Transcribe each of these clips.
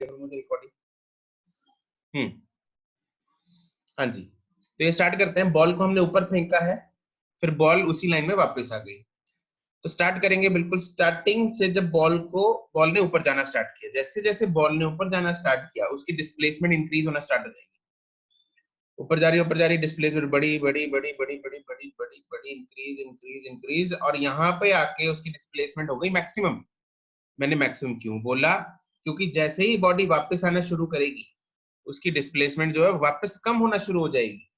मुझे रिकॉर्डिंग। हाँ जी, तो ये स्टार्ट करते हैं। बॉल को हमने ऊपर फेंका है, फिर बॉल उसी लाइन में वापस आ गई। तो स्टार्ट करेंगे बिल्कुल स्टार्टिंग से। जब बॉल ने ऊपर जाना स्टार्ट किया, जैसे जैसे बॉल ने ऊपर जाना स्टार्ट किया, उसकी डिस्प्लेसमेंट इंक्रीज होना स्टार्ट हो जाएगी। ऊपर जा रही डिस्प्लेसमेंट बड़ी बड़ी बड़ी बड़ी बड़ी बड़ी बड़ी बड़ी इंक्रीज इंक्रीज इंक्रीज, और यहाँ पे आके उसकी डिस्प्लेसमेंट हो गई मैक्सिमम। मैंने मैक्सिमम क्यों बोला? क्योंकि जैसे ही बॉडी वापस आना शुरू करेगी, उसकी डिस्प्लेसमेंट जो है वापस कम होना शुरू हो जाएगी,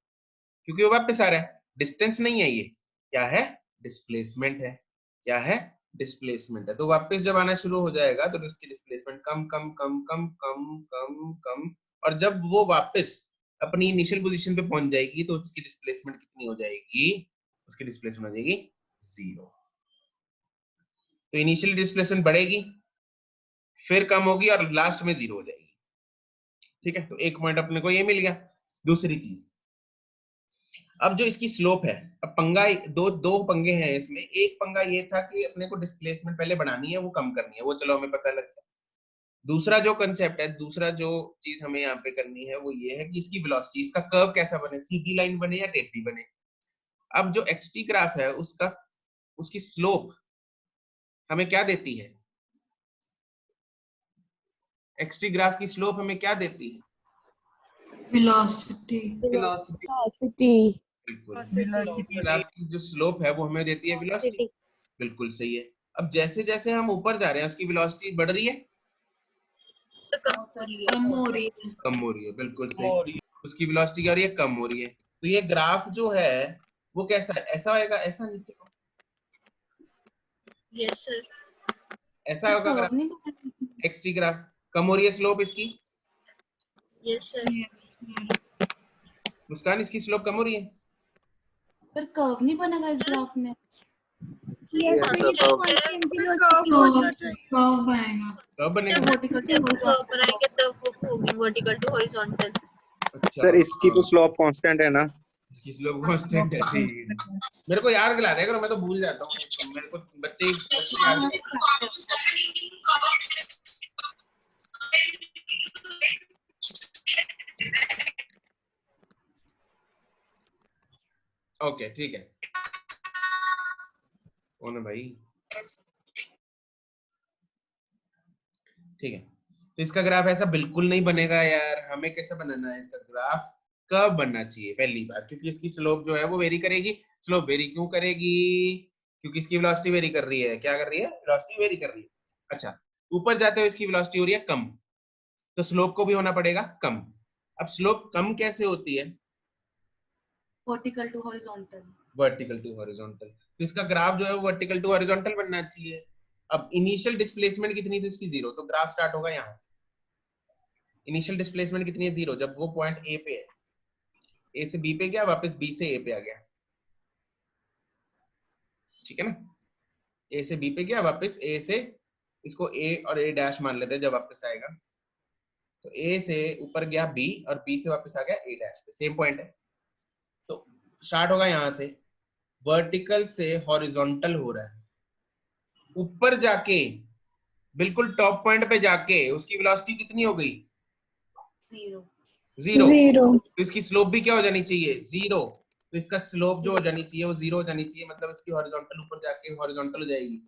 क्योंकि वो वापस आ रहा है। डिस्टेंस नहीं है, ये क्या है? डिस्प्लेसमेंट है। क्या है? डिस्प्लेसमेंट है। तो वापस जब आना शुरू हो जाएगा तो उसकी डिस्प्लेसमेंट कम कम कम कम कम कम कम, और जब वो वापस अपनी इनिशियल पोजीशन पे पहुंच जाएगी तो उसकी डिस्प्लेसमेंट कितनी हो जाएगी? उसकी डिस्प्लेसमेंट हो जाएगी 0। तो इनिशियल डिस्प्लेसमेंट बढ़ेगी, फिर कम होगी, और लास्ट में 0 हो जाएगी। ठीक है, तो एक पॉइंट अपने को ये मिल गया। दूसरी चीज, अब जो इसकी स्लोप है, अब पंगा दो पंगे हैं इसमें। एक पंगा ये था कि अपने को डिस्प्लेसमेंट पहले बढ़ानी है, वो कम करनी है, वो चलो हमें पता लग गया। दूसरा जो कंसेप्ट है, दूसरा जो चीज हमें यहाँ पे करनी है, वो ये है कि इसकी वेलोसिटी, इसका कर्व कैसा बने, सीधी लाइन बने या टेढ़ी बने। अब जो एक्सटी ग्राफ है उसकी स्लोप हमें क्या देती है? एक्सटी ग्राफ की स्लोप हमें क्या देती है? वेलोसिटी। बिल्कुल, ग्राफ की जो स्लोप है वो हमें देती है वेलोसिटी। बिल्कुल सही है। अब जैसे जैसे हम ऊपर जा रहे हैं, उसकी वेलोसिटी बढ़ रही है, कम हो रही है। कम हो रही है। बिल्कुल सही। उसकी वेलोसिटी क्या हो रही है? कम हो रही है। तो ये ग्राफ जो है वो कैसा है? ऐसा होगा, ऐसा नीचे को, यस सर, ऐसा होगा ग्राफ। एक्सटी ग्राफ कम हो रही है स्लोप इसकी। यस सर, मुस्कान, इसकी स्लोप कम हो रही है। पर कर्व नहीं बनेगा इस ग्राफ में। कर्व बनेगा। कर्व बनेगा। कर्व बनाएंगे तब वो होगी वर्टिकल टू हॉरिजॉन्टल। अच्छा सर इसकी तो स्लोप कांस्टेंट है ना? इसकी स्लोप कांस्टेंट है। ठीक, मेरे को याद दिला दिया करो, मैं तो भूल जाता हूँ। मेरे को बच्चे याद ओके, ठीक है। कौन है भाई? ठीक है, तो इसका ग्राफ ऐसा बिल्कुल नहीं बनेगा यार। हमें कैसा बनाना है इसका ग्राफ? कर्व बनना चाहिए पहली बात, क्योंकि इसकी स्लोप जो है वो वेरी करेगी। स्लोप वेरी क्यों करेगी? क्योंकि इसकी वेलोसिटी वेरी कर रही है। क्या कर रही है? वेलोसिटी वेरी कर रही है। अच्छा, ऊपर जाते हुए इसकी वेलोसिटी हो रही है कम, तो स्लोप को भी होना पड़ेगा कम। अब स्लोप कम कैसे होती है? Vertical to horizontal. Vertical to horizontal. तो इसका ग्राफ जो है वो वर्टिकल टू हॉरिजॉन्टल बनना चाहिए। अब इनिशियल डिस्प्लेसमेंट कितनी थी इसकी? 0। तो ग्राफ स्टार्ट होगा यहाँ से। इनिशियल डिस्प्लेसमेंट कितनी है? 0। जब वो पॉइंट ए पे है, ए से बी पे गया, वापस बी से ए पे आ गया। ठीक है ना? ए से बी पे गया, वापस ए से, इसको ए और ए डैश मान लेते हैं जब वापस आएगा। तो ए से ऊपर गया बी, और बी से वापस आ गया ए डैश पे, सेम पॉइंट है। तो स्टार्ट होगा यहाँ से, वर्टिकल से हॉरिजॉन्टल हो रहा है। ऊपर जाके बिल्कुल टॉप पॉइंट पे जाके उसकी वेलोसिटी कितनी हो गई? 0। तो इसकी स्लोप भी क्या हो जानी चाहिए? 0। तो इसका स्लोप जो हो जानी चाहिए वो 0 हो जानी चाहिए, मतलब इसकी हॉरिजॉन्टल ऊपर जाके हॉरिजॉन्टल हो जाएगी।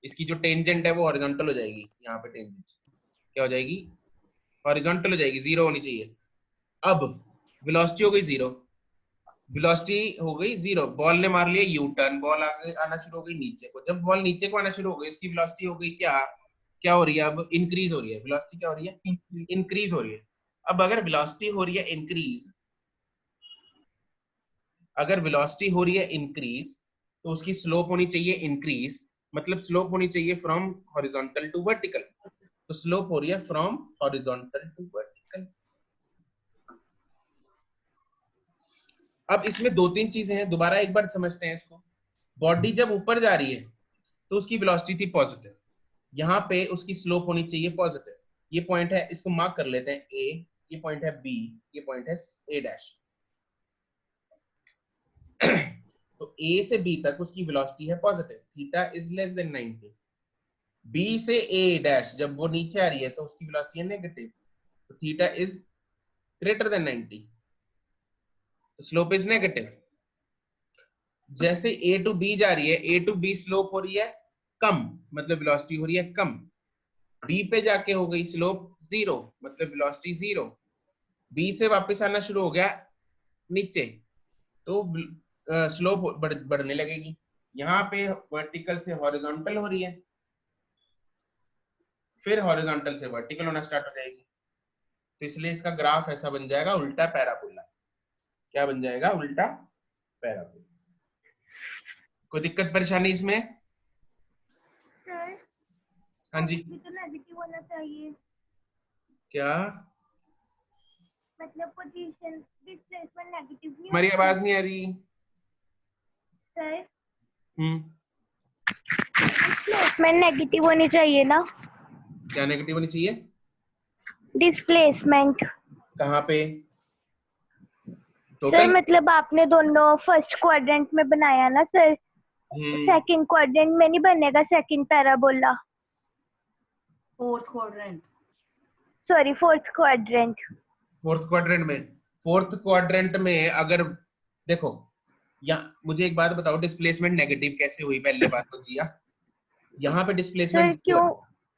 इसकी जो टेंजेंट है वो हॉरिजॉन्टल हो जाएगी। यहाँ पे टेंजेंट क्या हो जाएगी? हॉरिजॉन्टल हो जाएगी, 0 होनी चाहिए। अब वेलोसिटी हो गई 0, वेलोसिटी हो गई 0। बॉल ने मार लिया यू टर्न, बॉल आगे आना शुरू हो गई नीचे को। जब बॉल नीचे को आना शुरू हो गई, इसकी वेलोसिटी हो गई क्या? क्या हो रही है? अब इंक्रीज हो रही है। वेलोसिटी क्या हो रही है? इंक्रीज हो रही है। अब अगर वेलोसिटी हो रही है इंक्रीज, अगर वेलोसिटी हो रही है इंक्रीज, तो उसकी स्लोप होनी चाहिए इंक्रीज। मतलब स्लोप होनी चाहिए फ्रॉम हॉरिजॉन्टल टू वर्टिकल। तो स्लोप हो रही है फ्रॉम हॉरिजॉन्टल टू वर्टिकल। अब इसमें दो तीन चीजें हैं, दोबारा एक बार समझते हैं इसको। बॉडी जब ऊपर जा रही है तो उसकी वेलोसिटी थी पॉजिटिव, यहाँ पे उसकी स्लोप होनी चाहिए पॉजिटिव। ये पॉइंट है, इसको मार्क कर लेते हैं ए, ये पॉइंट है बी, ये पॉइंट है ए डैश। तो ए से बी तक उसकी वेलोसिटी है positive, theta is less than 90। B से A डैश जब वो नीचे आ रही है तो उसकी वेलोसिटी है नेगेटिव, तो theta is greater than 90, slope is negative. जैसे A टू B जा रही है, A टू B स्लोप हो रही है कम, मतलब वेलोसिटी हो रही है कम। B पे जाके हो गई स्लोप 0, मतलब वेलोसिटी 0। B से वापस आना शुरू हो गया नीचे, तो स्लोप बढ़ने लगेगी। यहाँ पे वर्टिकल से हॉरिजॉन्टल हो रही है, फिर हॉरिजॉन्टल से वर्टिकल होना स्टार्ट हो जाएगी, तो इसलिए इसका ग्राफ ऐसा बन जाएगा उल्टा पैराबोला। क्या बन जाएगा? उल्टा पैराबोला। कोई दिक्कत परेशानी इसमें? सर हाँ जी, भी तो नेगेटिव होना चाहिए, क्या? मतलब पोजीशन डिस्प्लेसमेंट नेगेटिव नहीं हमारी होना आवाज नहीं आ रही। सर। हम्म, डिस्प्लेसमेंट नेगेटिव होनी चाहिए ना? क्या नेगेटिव होनी चाहिए? डिस्प्लेसमेंट कहाँ पे? Sir total? मतलब आपने दोनों फर्स्ट क्वाड्रेंट में बनाया ना सर, सेकंड क्वाड्रेंट में नहीं बनेगा second parabola, fourth quadrant. Sorry fourth quadrant. Fourth quadrant में, फोर्थ क्वाड्रेंट में अगर देखो, या मुझे एक बात बताओ, डिस्प्लेसमेंट नेगेटिव कैसे हुई? पहले बात तो जिया, यहाँ पे डिस्प्लेसमेंट सर 0 क्यों? है।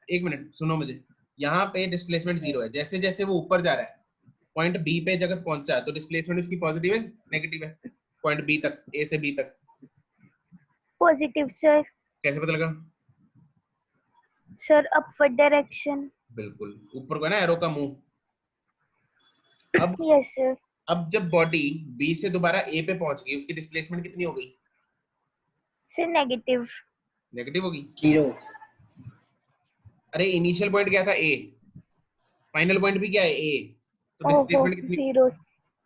एक मिनट सुनो मुझे, यहाँ पे डिस्प्लेसमेंट 0 है। जैसे जैसे वो ऊपर जा रहा है, पॉइंट बी पे जगह पहुंचा तो डिस्प्लेसमेंट उसकी पॉजिटिव है नेगेटिव है? पॉइंट बी तक, ए से बी तक पॉजिटिव सर। कैसे पता लगा? Sir upward direction. बिल्कुल ऊपर को ना एरो का मुंह। अब यस सर। अब जब बॉडी बी से दोबारा ए पे पहुंच गई, उसकी डिस्प्लेसमेंट कितनी हो गई? Sir negative. नेगेटिव होगी। 0। अरे इनिशियल पॉइंट क्या था? ए। फाइनल पॉइंट भी क्या है? ए। तो ओहो डिस्प्लेसमेंट कितनी? 0।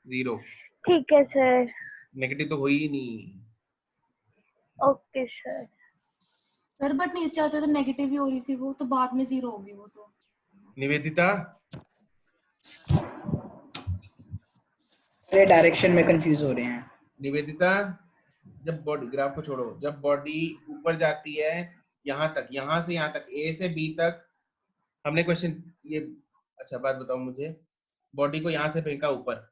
0। ठीक है सर। नेगेटिव तो हुई ही नहीं। Okay sir. सर बट नीचे आते तो नेगेटिव ही हो रही थी वो, तो बाद में 0 होगी वो तो। निवेदिता, ये डायरेक्शन में कंफ्यूज हो रहे हैं। निवेदिता, जब बॉडी, ग्राफ को छोड़ो, जब बॉडी ऊपर जाती है यहाँ तक, यहाँ से यहाँ तक, ए से बी तक, हमने क्वेश्चन ये, अच्छा बात बताओ मुझे, बॉडी को यहाँ से फेंका ऊपर,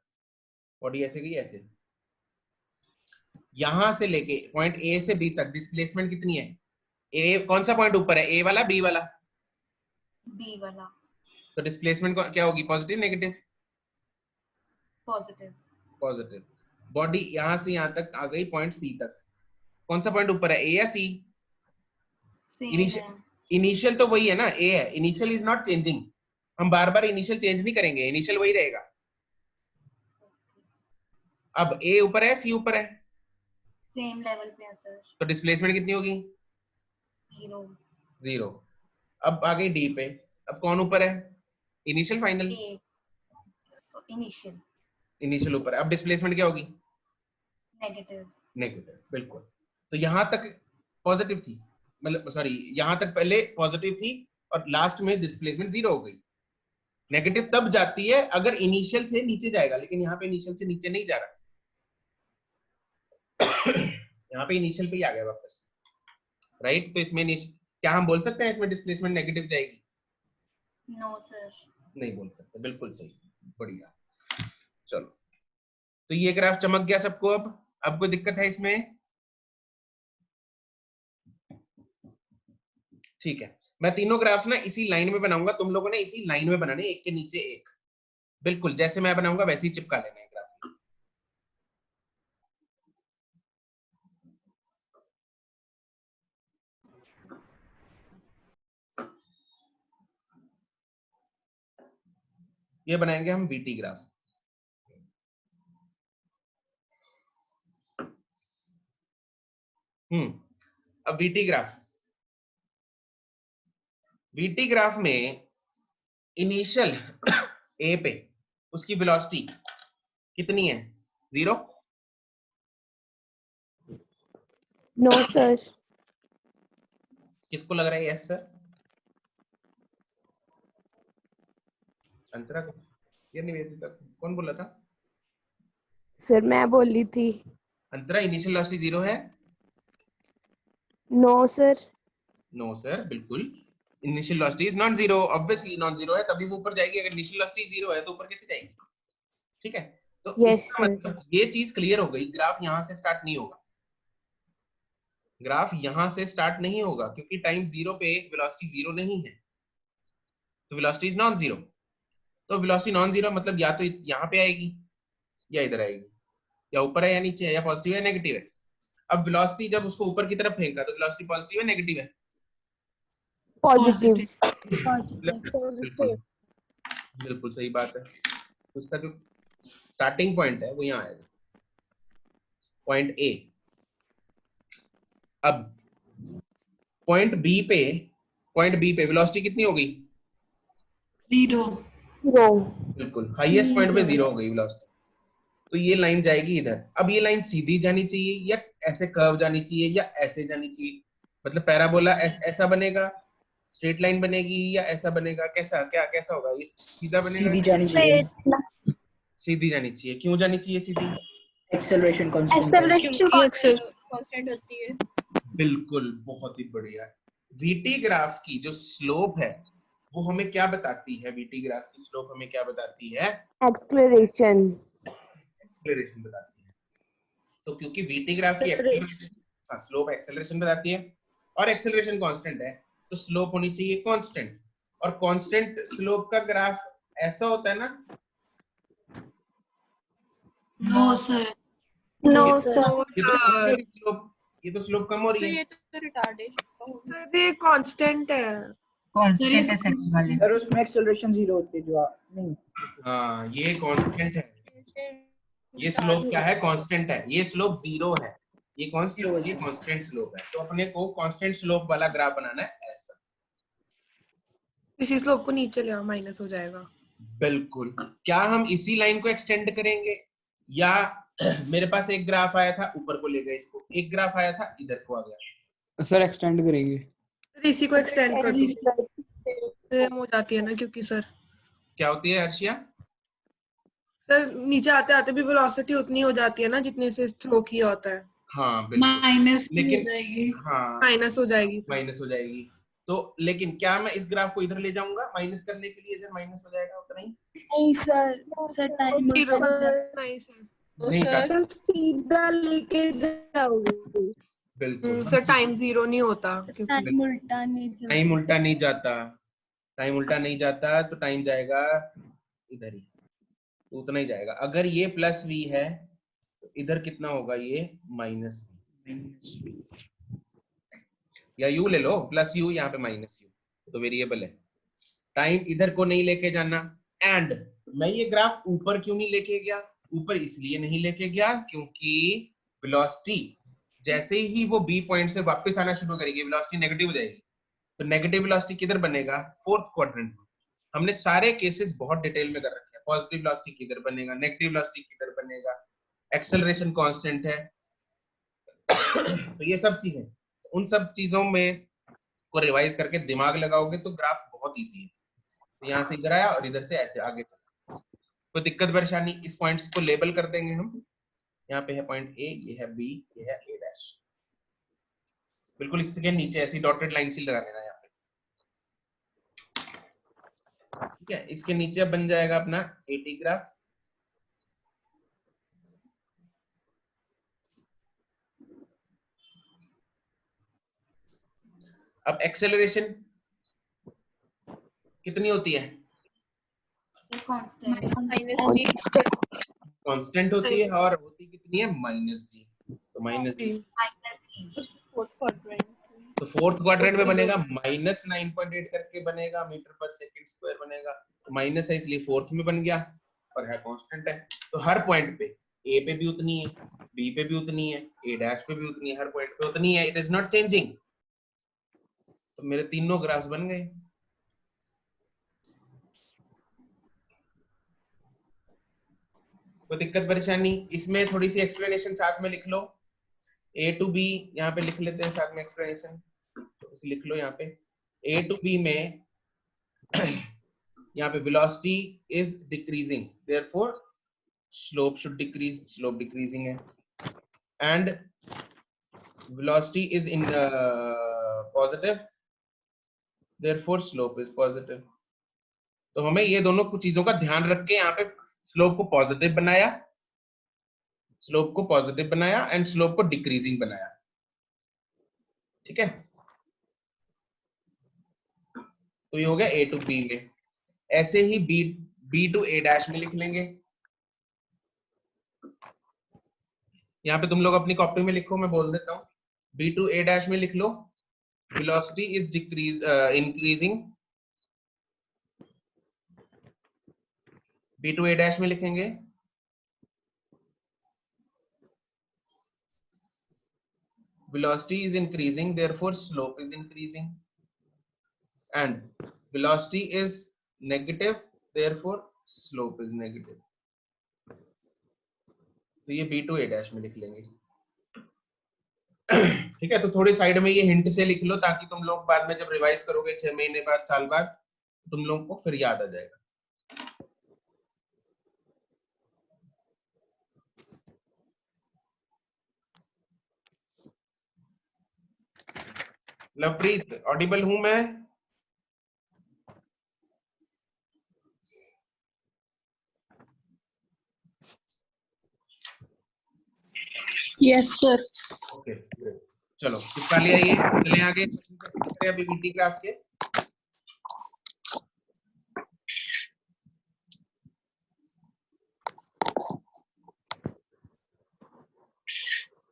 बॉडी ऐसे गई ऐसे, यहाँ से लेके पॉइंट ए से बी तक डिस्प्लेसमेंट कितनी है? ए कौन सा पॉइंट ऊपर है? ए वाला, बी वाला? बी वाला। तो डिस्प्लेसमेंट क्या होगी? Positive negative? Positive. Positive. Body यहाँ से यहाँ तक आ गई पॉइंट सी तक, कौन सा पॉइंट ऊपर है? ए या सी? सेम है। इनिशियल तो वही है ना, ए है। इनिशियल इज नॉट चेंजिंग, हम बार बार इनिशियल चेंज नहीं करेंगे, इनिशियल वही रहेगा। अब ए ऊपर है, सी ऊपर है, सेम लेवल पे है सर। तो डिस्प्लेसमेंट कितनी होगी? 0। 0। अब आ गई डी पे, अब कौन ऊपर है? Initial final? ए इनिशियल। इनिशियल ऊपर है। अब डिस्प्लेसमेंट क्या होगी? नेगेटिव। नेगेटिव, बिल्कुल। तो यहां तक पॉजिटिव थी, मतलब सॉरी, यहां तक पहले पॉजिटिव थी और लास्ट में डिस्प्लेसमेंट 0 हो गई। नेगेटिव तब जाती है अगर इनिशियल से नीचे जाएगा, लेकिन यहाँ पे इनिशियल से नीचे नहीं जा रहा यहाँ पे इनिशियल पे ही आ गया वापस, राइट? तो इसमें क्या हम बोल सकते हैं इसमें डिस्प्लेसमेंट नेगेटिव जाएगी? No sir. नहीं बोल सकते, बिल्कुल सही, बढ़िया। चलो, तो ये ग्राफ चमक गया सबको। अब कोई दिक्कत है इसमें? ठीक है, मैं तीनों ग्राफ्स ना इसी लाइन में बनाऊंगा, तुम लोगों ने इसी लाइन में बनाने, एक के नीचे एक, बिल्कुल जैसे मैं बनाऊंगा वैसे ही चिपका लेना है ग्राफ। ये बनाएंगे हम वीटी ग्राफ। अब वीटी ग्राफ में इनिशियल ए पे उसकी वेलोसिटी कितनी है? 0? No sir. किसको लग रहा है यस सर? अंतरा को? ये निवेदिता, कौन बोला था? सर मैं बोली थी। अंतरा, इनिशियल वेलोसिटी 0 है? No sir. नो सर, बिल्कुल initial velocity is non zero, obviously non zero है तभी वो ऊपर जाएगी, अगर इनिशियल वेलोसिटी जीरो है तो ऊपर कैसे जाएगी? ठीक है, तो Yes, इसका sir. मतलब ये चीज क्लियर हो गई, ग्राफ यहां से स्टार्ट नहीं होगा, ग्राफ यहां से स्टार्ट नहीं होगा क्योंकि टाइम जीरो पे वेलोसिटी जीरो नहीं है, तो वेलोसिटी इज नॉन जीरो। तो वेलोसिटी नॉन जीरो मतलब या तो यहाँ पे आएगी या इधर आएगी, या ऊपर है या नीचे है, या पॉजिटिव है नेगेटिव है। अब वेलोसिटी जब उसको ऊपर की तरफ फेंका तो वेलोसिटी पॉजिटिव है नेगेटिव है? Positive. बिल्कुल बिल्कुल सही बात है। तो उसका जो स्टार्टिंग पॉइंट है वो यहाँ आएगा, पॉइंट ए। अब पॉइंट बी पे वेलोसिटी कितनी हो गई? जीरो। बिल्कुल हाईएस्ट पॉइंट पे जीरो हो गई वेलोसिटी। तो ये लाइन जाएगी इधर। अब ये लाइन सीधी जानी चाहिए या ऐसे कर्व जानी चाहिए या ऐसे जानी चाहिए? मतलब पैराबोला ऐसा बनेगा, स्ट्रेट लाइन बनेगी या ऐसा बनेगा, कैसा कैसा होगा? ये सीधा बनेगा? सीधी जानी चाहिए। सीधी जानी चाहिए। क्यों जानी चाहिए सीधी? Acceleration constant. एक्सेलरेशन कांस्टेंट होती है। बिल्कुल, बहुत ही बढ़िया। वीटी ग्राफ की जो स्लोप है वो हमें क्या बताती है? वीटी ग्राफ की स्लोप हमें क्या बताती है? Acceleration. एक्सेलरेशन बताती है। तो क्योंकि वीटी ग्राफ की एक्सेलरेशन, स्लोप एक्सेलरेशन बताती है और एक्सेलरेशन कांस्टेंट है तो स्लोप होनी चाहिए कांस्टेंट। और कांस्टेंट स्लोप का ग्राफ ऐसा होता है ना? No sir. No sir. ये तो स्लोप कम हो रही है। ये तो रिटार्डेशन का होगा। सर ये कांस्टेंट है। कांस्टेंट है सेकंड वाले। सर उसमें एक्सेलरेशन जीरो होती है जो नहीं। हाँ, ये कांस्टेंट है। ये स्लोप क्या है? कांस्टेंट है। ये स्लोप जीरो है। ये कांस्टेंट स्लोप है। तो अपने को कांस्टेंट स्लोप वाला ग्राफ बनाना है ऐसा। इसी स्लोप को नीचे ले आओ, माइनस हो जाएगा। बिल्कुल। क्या हम इसी लाइन को एक्सटेंड करेंगे या मेरे पास एक ग्राफ आया था ऊपर को ले गए इसको, एक ग्राफ आया था इधर को आ गया? सर एक्सटेंड करेंगे। सर इसी को एक्सटेंड कर दो, सेम हो जाती है ना, क्योंकि सर क्या होती है अर्शिया? सर नीचे आते आते भी वेलोसिटी उतनी हो जाती है ना जितने से थ्रो किया होता है। हाँ बिल्कुल, माइनस हो लेकिन जाएगी। हाँ माइनस हो जाएगी सर। माइनस हो जाएगी। तो लेकिन क्या मैं इस ग्राफ को इधर ले जाऊंगा माइनस करने के लिए? इधर माइनस हो जाएगा उतना ही? नहीं सर टाइम नहीं सर, नहीं का सीधा लेके जाओगे। बिल्कुल सर टाइम जीरो नहीं होता क्योंकि टाइम उल्टा नहीं टाइम उल्टा नहीं जाता। टाइम उल्टा नहीं जाता तो टाइम जाएगा इधर ही, तो उतना ही जाएगा। अगर ये प्लस v है तो इधर कितना होगा? ये माइनस v, या u ले लो, प्लस u यहाँ पे माइनस u, तो वेरिएबल है। टाइम इधर को नहीं लेके जाना। एंड मैं ये ग्राफ ऊपर क्यों नहीं लेके गया? ऊपर इसलिए नहीं लेके गया क्योंकि वेलोसिटी जैसे ही वो बी पॉइंट से वापस आना शुरू करेगी वेलोसिटी नेगेटिव हो जाएगी। तो नेगेटिव वेलोसिटी किधर बनेगा? फोर्थ क्वाड्रेंट में। हमने सारे केसेस बहुत डिटेल में कर रखे हैं। पॉजिटिव वेलोसिटी किधर बनेगा, नेगेटिव वेलोसिटी किधर बनेगा, एक्सेलरेशन कांस्टेंट है। तो ये सब चीजें, उन सब चीजों में को रिवाइज करके दिमाग लगाओगे तो ग्राफ बहुत इजी है। तो यहाँ से इधर आया और इधर से ऐसे आगे चला, कोई दिक्कत परेशानी? इस पॉइंट्स को लेबल कर देंगे हम। यहाँ पे है पॉइंट ए, ये है बी, ये है ए डैश। बिल्कुल इसके नीचे ऐसी डॉटेड लाइन सी लगा देना यहाँ पे, ठीक है? इसके नीचे अब बन जाएगा अपना एटी ग्राफ। अब एक्सेलरेशन कितनी होती है? कांस्टेंट होती है और होती कितनी है? माइनस जी। तो माइनस जी, तो फोर्थ क्वाड्रेंट में बनेगा माइनस 9.8 करके बनेगा मीटर पर सेकंड स्क्वायर बनेगा। तो माइनस है इसलिए फोर्थ में बन गया और है कांस्टेंट है। तो हर पॉइंट पे ए पे भी उतनी है, बी पे भी उतनी है, ए डैश पे भी उतनी है, हर पॉइंट पे उतनी है। It is not changing. तो मेरे तीनों ग्राफ्स बन गए। कोई दिक्कत परेशानी? इसमें थोड़ी सी एक्सप्लेनेशन साथ में लिख लो। ए टू बी यहाँ पे लिख लेते हैं साथ में एक्सप्लेनेशन, तो इसे लिख लो यहाँ पे। ए टू बी में यहाँ पे velocity is decreasing, therefore slope should decrease, slope decreasing है। And velocity is in positive, therefore slope is positive. तो हमें ये दोनों कुछ चीजों का ध्यान रख के यहाँ पे स्लोप को पॉजिटिव बनाया, स्लोप को पॉजिटिव बनाया एंड स्लोप को डिक्रीजिंग बनाया। ठीक है, तो ये हो गया ए टू बी में। ऐसे ही बी टू ए डैश में लिख लेंगे। यहाँ पे तुम लोग अपनी कॉपी में लिखो, मैं बोल देता हूँ। बी टू ए डैश में लिख लो, velocity is increasing. B to A dash में लिखेंगे velocity is increasing, therefore slope is increasing, and velocity is negative, therefore slope is negative. तो ये B to A डैश में लिख लेंगे। ठीक है, तो थोड़ी साइड में ये हिंट से लिख लो ताकि तुम लोग बाद में जब रिवाइज करोगे 6 महीने बाद, साल बाद, तुम लोगों को फिर याद आ जाएगा। लवप्रीत, ऑडिबल हूं मैं? Yes sir. ओके, चलो निकालिए, आइए चलें आगे। अभी वीटी ग्राफ के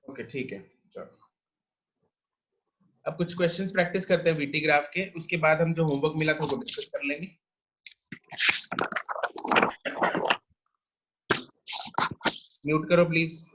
ओके, ठीक है, चलो अब कुछ क्वेश्चंस प्रैक्टिस करते हैं वीटी ग्राफ के, उसके बाद हम जो होमवर्क मिला था वो डिस्कस कर लेंगे। म्यूट करो प्लीज।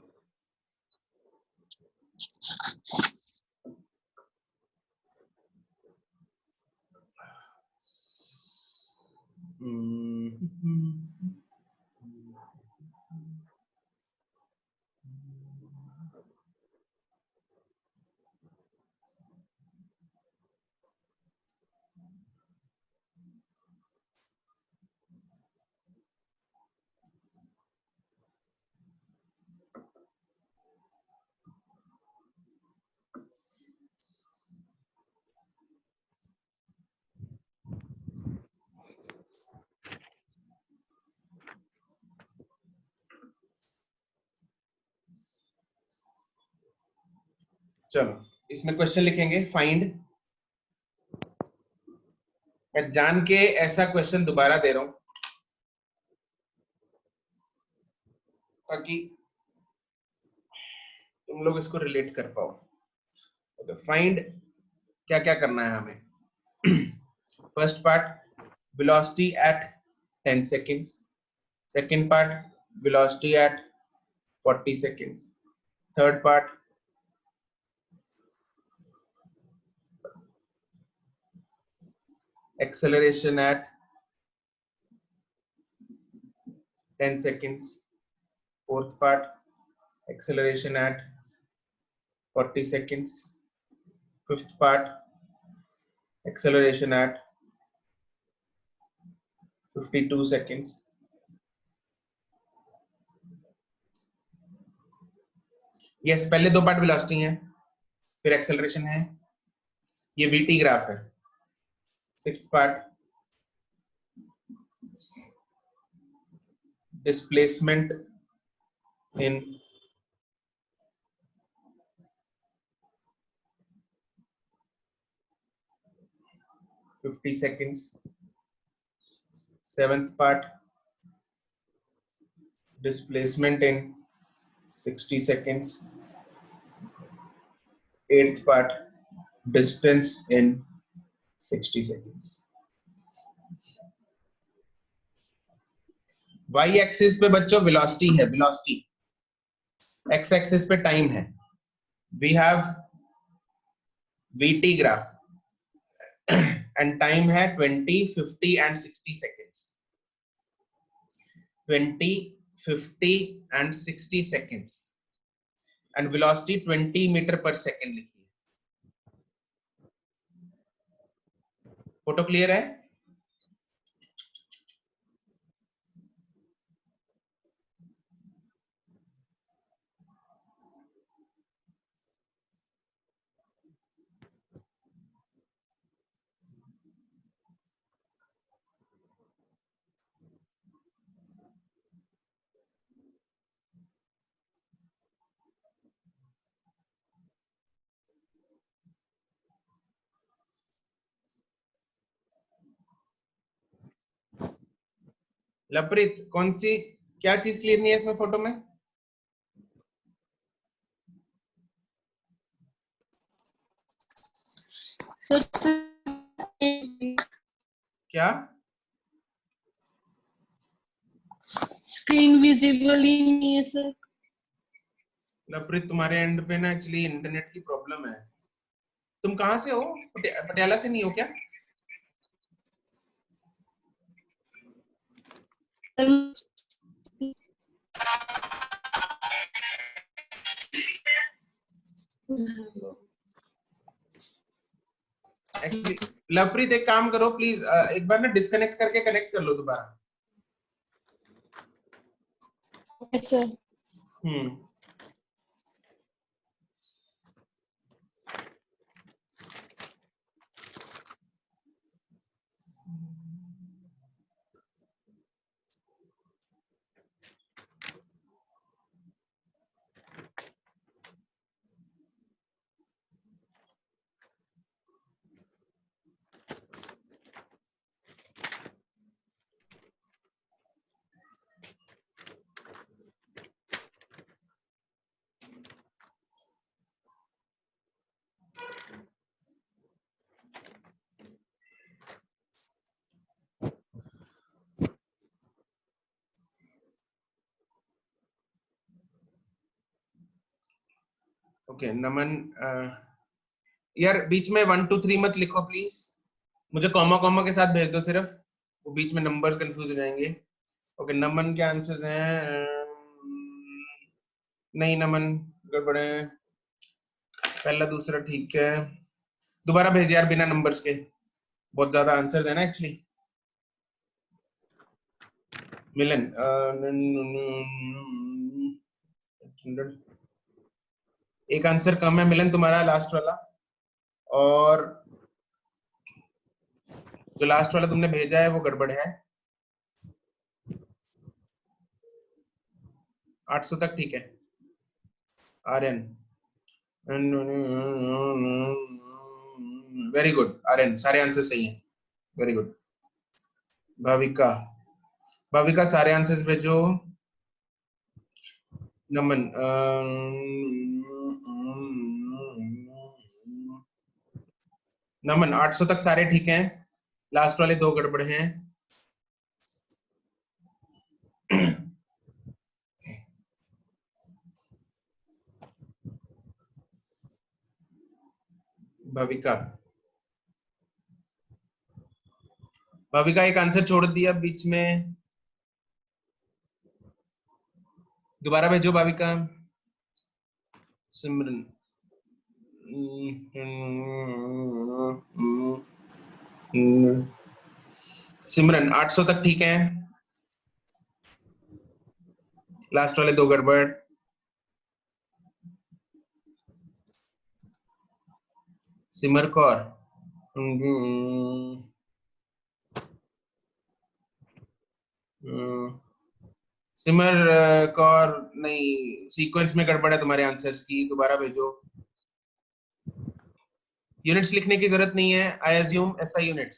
चलो इसमें क्वेश्चन लिखेंगे फाइंड। मैं जान के ऐसा क्वेश्चन दोबारा दे रहा हूं ताकि तुम लोग इसको रिलेट कर पाओ। ओके, फाइंड क्या क्या करना है हमें। First part velocity at 10 seconds, second part velocity at 40 seconds, third part acceleration at 10 seconds, fourth part acceleration at 40 seconds, fifth part acceleration at 52 seconds, yes पहले दो पार्ट वेलोसिटी हैं, फिर एक्सेलरेशन है, ये वीटी ग्राफ है। Sixth part displacement in seconds, seventh part displacement in 60 seconds, eighth part distance in 60 seconds. y axis पे बच्चों velocity है, वेलोसिटी, x एक्सिस पे टाइम है। We have vt graph and time है 20, 50 and 60 seconds, 20, 50 and 60 seconds, and velocity 20 meter per second लिखिए। Photo clear है? लवप्रीत कौन सी क्या चीज क्लियर नहीं है इसमें फोटो में? सर क्या? स्क्रीन विजिबल ही नहीं है सर। लवप्रीत तुम्हारे एंड पे ना एक्चुअली इंटरनेट की प्रॉब्लम है। तुम कहाँ से हो? पटियाला से नहीं हो क्या? एक्चुअली लवप्रीत एक काम करो प्लीज, एक बार ना डिस्कनेक्ट करके कनेक्ट कर लो दोबारा। सर ओके नमन, यार बीच में 1 2 3 मत लिखो प्लीज, मुझे कॉमा कॉमा के साथ भेज दो सिर्फ, वो बीच में नंबर्स कंफ्यूज हो जाएंगे। ओके नमन के आंसर्स हैं नहीं, नमन गड़बड़ है, पहला दूसरा ठीक है, दोबारा भेज यार बिना नंबर्स के, बहुत ज्यादा आंसर्स है ना एक्चुअली। मिलन एक आंसर कम है मिलन तुम्हारा, लास्ट वाला, और जो लास्ट वाला तुमने भेजा है वो गड़बड़ है। 800 तक ठीक है। आर्यन वेरी गुड, आर्यन सारे आंसर सही हैं, वेरी गुड। भाविका, भाविका सारे आंसर्स भेजो। नमन नमन 800 तक सारे ठीक हैं, लास्ट वाले 2 गड़बड़ हैं। भाविका, भाविका एक आंसर छोड़ दिया बीच में, दोबारा भेजो भाविका। सिमरन सिमरन 800 तक ठीक है, लास्ट वाले 2 गड़बड़। सिमर कौर सिमर कौर नहीं, सीक्वेंस में गड़बड़ है तुम्हारे आंसर्स की, दोबारा भेजो। यूनिट्स लिखने की जरूरत नहीं है, आई अज्यूम SI यूनिट्स।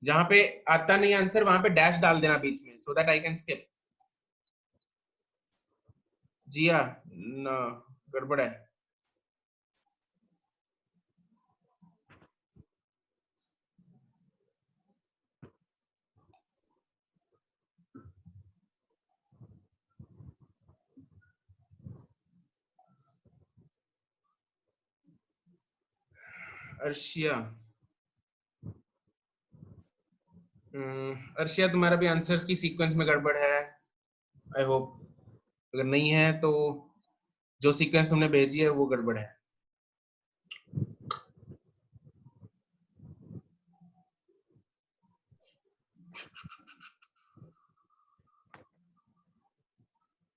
जहां पे आता नहीं आंसर वहां पे डैश डाल देना बीच में, so that I can skip. जिया ना गड़बड़ है। अर्शिया, अर्शिया तुम्हारा भी आंसर्स की सीक्वेंस में गड़बड़ है, आई होप, अगर नहीं है तो जो सीक्वेंस तुमने भेजी है वो गड़बड़ है।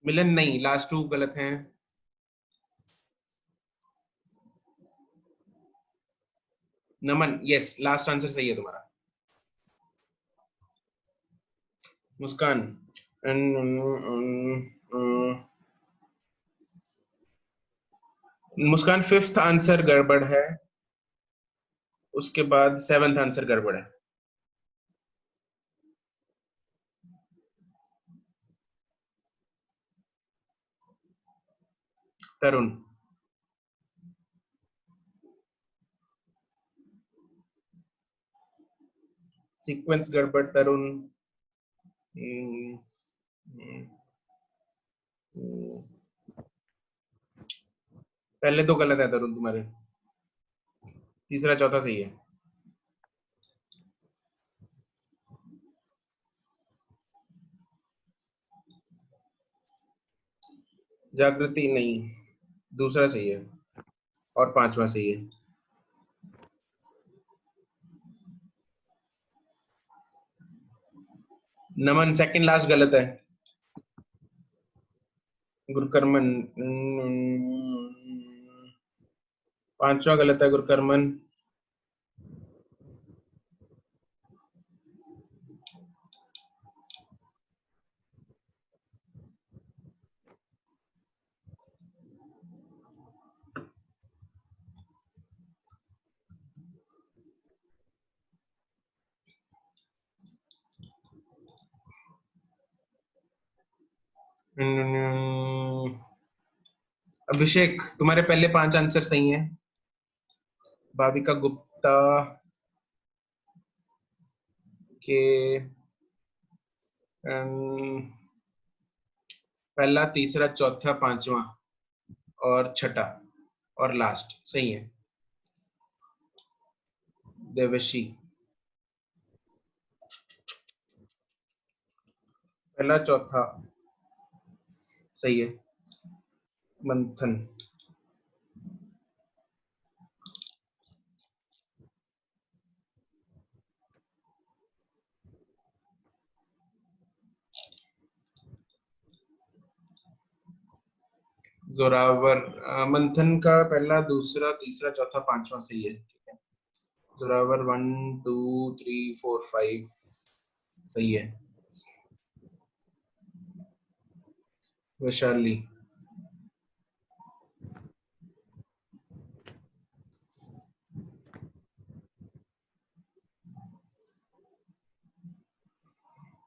मिलन नहीं, लास्ट 2 गलत हैं। नमन यस, लास्ट आंसर सही है तुम्हारा। मुस्कान मुस्कान 5th आंसर गड़बड़ है, उसके बाद 7th आंसर गड़बड़ है। तरुण, सीक्वेंस गड़बड़ तरुण। पहले दो गलत है तरुण तुम्हारे, तीसरा चौथा सही है। जागृति नहीं, दूसरा सही है और पांचवा सही है। नमन सेकंड लास्ट गलत है। गुरकर्मन पांचवा गलत है गुरकर्मन। अभिषेक तुम्हारे पहले 5 आंसर सही हैं। भाविका गुप्ता के पहला, तीसरा, चौथा, पांचवा और छठा और लास्ट सही है। देवशी पहला चौथा सही है। मंथन जोरावर मंथन का पहला, दूसरा, तीसरा, चौथा, पांचवा सही है। ठीक है। जोरावर 1 2 3 4 5 सही है। वैशाली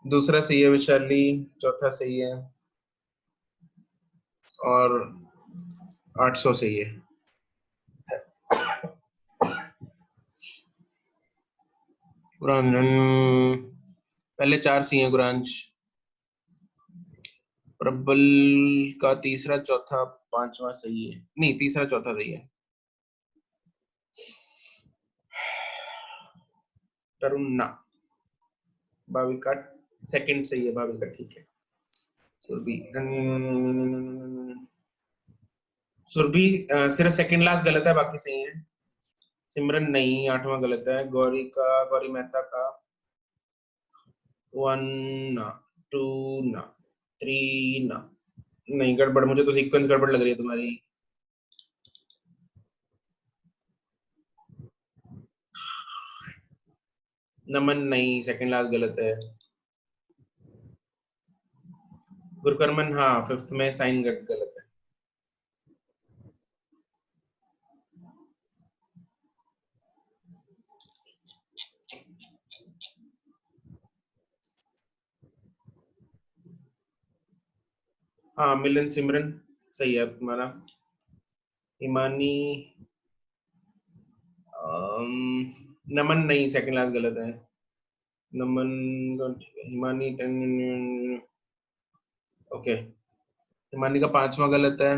दूसरा सही है। वैशाली चौथा सही है और 800 सही है। पहले 4 सही है। गुरांश प्रबल का तीसरा, चौथा, पांचवा सही है। नहीं, तीसरा चौथा सही है। तरुणा भाविका सेकंड सही है। भाविका ठीक है। सुरभि सुरभि सिर्फ सेकंड लास्ट गलत है, बाकी सही है। सिमरन नहीं, 8वां गलत है। गौरी मेहता का 1 ना 2 ना 3 ना, नहीं गड़बड़, मुझे तो सीक्वेंस गड़बड़ लग रही है तुम्हारी। नमन नहीं, सेकंड लास्ट गलत है। गुरकर्मन हाँ, 5th में साइन गलत है। हाँ, मिलन सिमरन सही है तुम्हारा। हिमानी नमन नहीं, सेकंड लास्ट गलत है। नमन हिमानी ओके। हिमानी का 5वां गलत है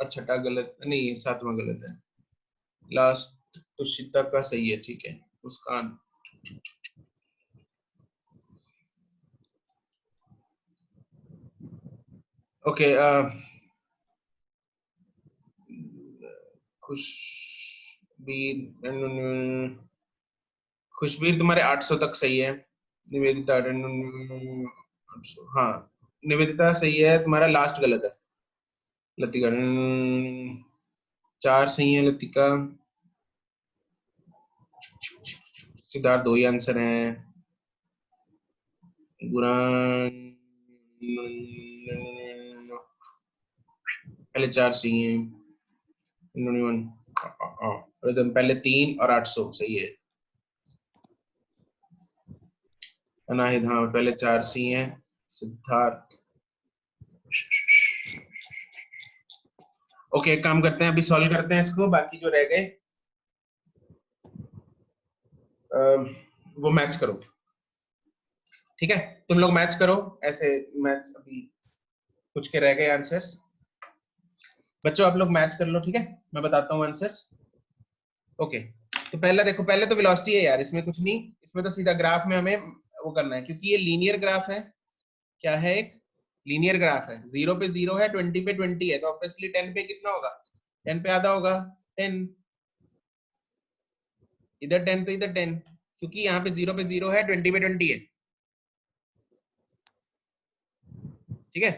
और छठा गलत नहीं, 7वां गलत है। लास्ट तुषिता का सही है। ठीक है। मुस्कान ओके। खुशबीर तुम्हारे 800 तक सही है। निवेदिता 800 हाँ, निवेदिता सही है। तुम्हारा लास्ट गलत है। लतिका 4 सही है। लतिका सिद्धार्थ 2 ही आंसर हैं। गुरान पहले 4 सही है। पहले 3 और 800 सही है। अनाहिद हाँ, पहले 4 सही है। सिद्धार्थ ओके एक काम करते हैं, अभी सॉल्व करते हैं इसको, बाकी जो रह गए वो मैच करो। ठीक है, तुम लोग मैच करो ऐसे, मैच अभी कुछ के रह गए आंसर्स। बच्चों आप लोग मैच कर लो, ठीक है, मैं बताता हूँ आंसर्स। ओके तो पहला देखो, पहले तो वेलोसिटी है यार, इसमें कुछ नहीं, इसमें तो सीधा ग्राफ में हमें वो करना है, क्योंकि ये लीनियर ग्राफ है। क्या है? एक लीनियर ग्राफ है, 0 पे 0 है, 20 पे 20 है, तो ऑब्वियसली 10 पे कितना होगा? 10 पे आधा होगा, 10, इधर 10 तो इधर 10, क्योंकि यहाँ पे 0 पे 0 है, 20 पे 20 है। ठीक है,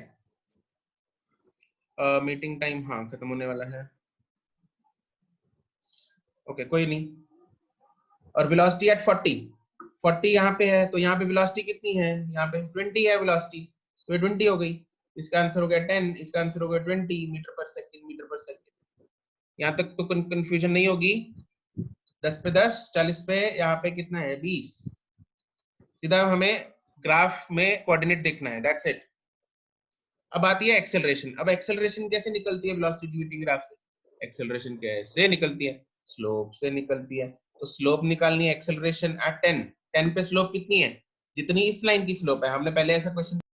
मीटिंग टाइम हाँ खत्म होने वाला है। ओके कोई नहीं। और वेलोसिटी एट 40 यहाँ पे है, तो यहाँ पे वेलोसिटी कितनी है? यहाँ पे 20 है वेलोसिटी, तो ये 20 हो गई। इसका आंसर हो गया 10, इसका आंसर हो गया 20 मीटर पर सेकंड, मीटर पर सेकंड। यहाँ तक तो कंफ्यूजन नहीं होगी। 10 पे 10, 40 पे यहाँ पे कितना है? 20। सीधा हमें ग्राफ में कोऑर्डिनेट देखना है, दैट्स इट। अब आती है एक्सेलरेशन। अब एक्सेलरेशन कैसे निकलती है वेलोसिटी ग्राफ से? एक्सेलरेशन कैसे निकलती है? स्लोप से निकलती है। तो स्लोप निकालनी है एक्सेलरेशन एट 10। 10 पे स्लोप कितनी है? जितनी इस लाइन की स्लोप है। हमने पहले ऐसा क्वेश्चन